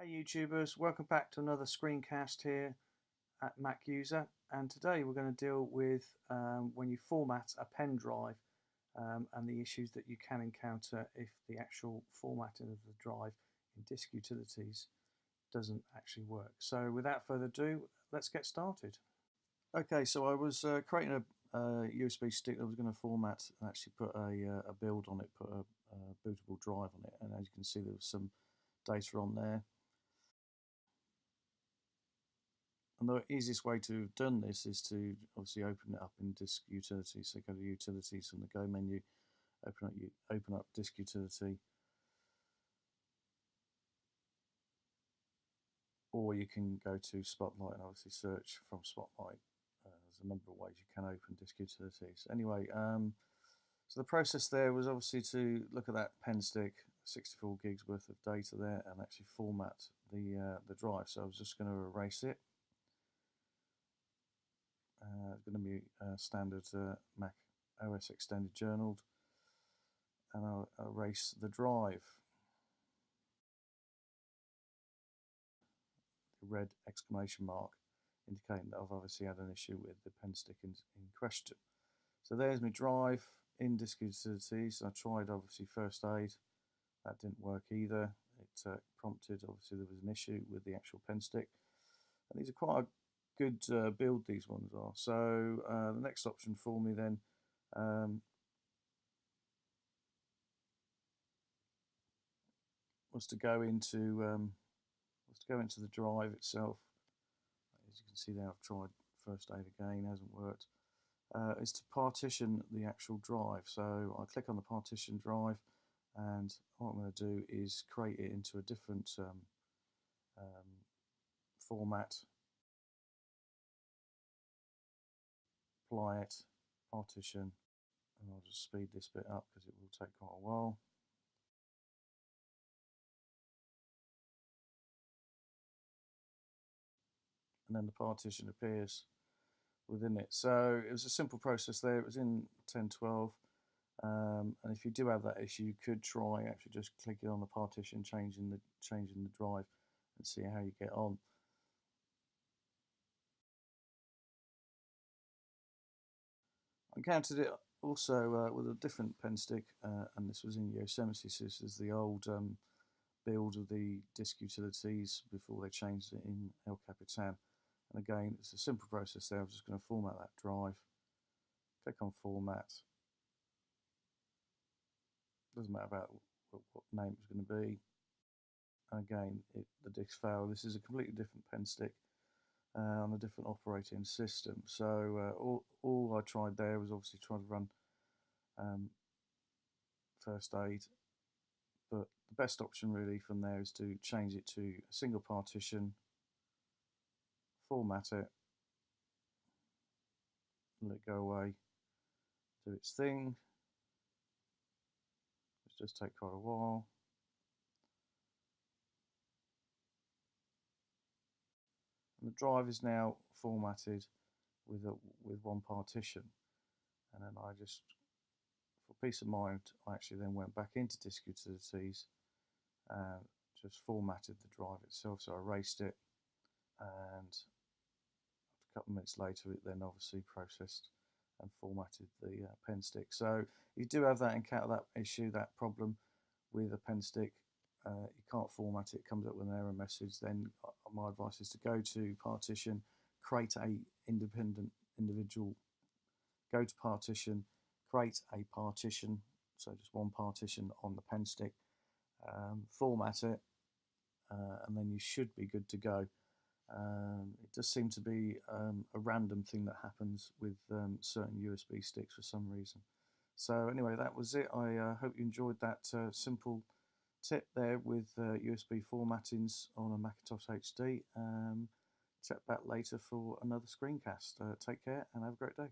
Hey YouTubers, welcome back to another screencast here at Mac User, and today we're going to deal with when you format a pen drive and the issues that you can encounter if the actual formatting of the drive in Disk Utilities doesn't actually work. So without further ado, let's get started. Okay, so I was creating a USB stick that was going to format and actually put a build on it, put a bootable drive on it, and as you can see there was some data on there. And the easiest way to have done this is to obviously open it up in Disk Utilities. So go to Utilities from the Go menu, open up Disk Utility, or you can go to Spotlight and obviously search from Spotlight. There's a number of ways you can open Disk Utilities. Anyway, so the process there was obviously to look at that pen stick, 64 gigs worth of data there, and actually format the drive. So I was just going to erase it. It's going to be standard Mac OS extended journaled, and I'll erase the drive. The red exclamation mark indicating that I've obviously had an issue with the pen stick in question. So there's my drive in Disk Utilities. I tried obviously first aid, that didn't work either. It prompted obviously there was an issue with the actual pen stick, and these are quite a good build, these ones are. So the next option for me then was to go into the drive itself. As you can see there, I've tried first aid again, hasn't worked. Is to partition the actual drive. So I click on the partition drive, and what I'm going to do is create it into a different format. Apply it, partition, and I'll just speed this bit up because it will take quite a while. And then the partition appears within it. So it was a simple process there. It was in 1012. And if you do have that issue, you could try actually just clicking on the partition, changing the drive, and see how you get on. I encountered it also with a different pen stick, and this was in Yosemite. So this is the old build of the Disk Utilities before they changed it in El Capitan. And again, it's a simple process there. I'm just going to format that drive. Click on Format. Doesn't matter about what name it's going to be. And again, the disk failed. This is a completely different pen stick on a different operating system. So all I tried there was obviously trying to run first aid, but the best option really from there is to change it to a single partition, format it, let it go away, do its thing. It's just take quite a while. And the drive is now formatted with one partition, and then I just, for peace of mind, I actually then went back into Disk Utilities and just formatted the drive itself. So I erased it, and a couple of minutes later it then obviously processed and formatted the pen stick. So if you do have that issue, that problem with a pen stick, you can't format it, comes up with an error message, then my advice is to go to partition, create a individual, go to partition, create a partition, so just one partition on the pen stick, format it, and then you should be good to go. It does seem to be a random thing that happens with certain USB sticks for some reason. So anyway, that was it. I hope you enjoyed that simple tip there with USB formattings on a Macintosh HD. Check back later for another screencast. Take care and have a great day.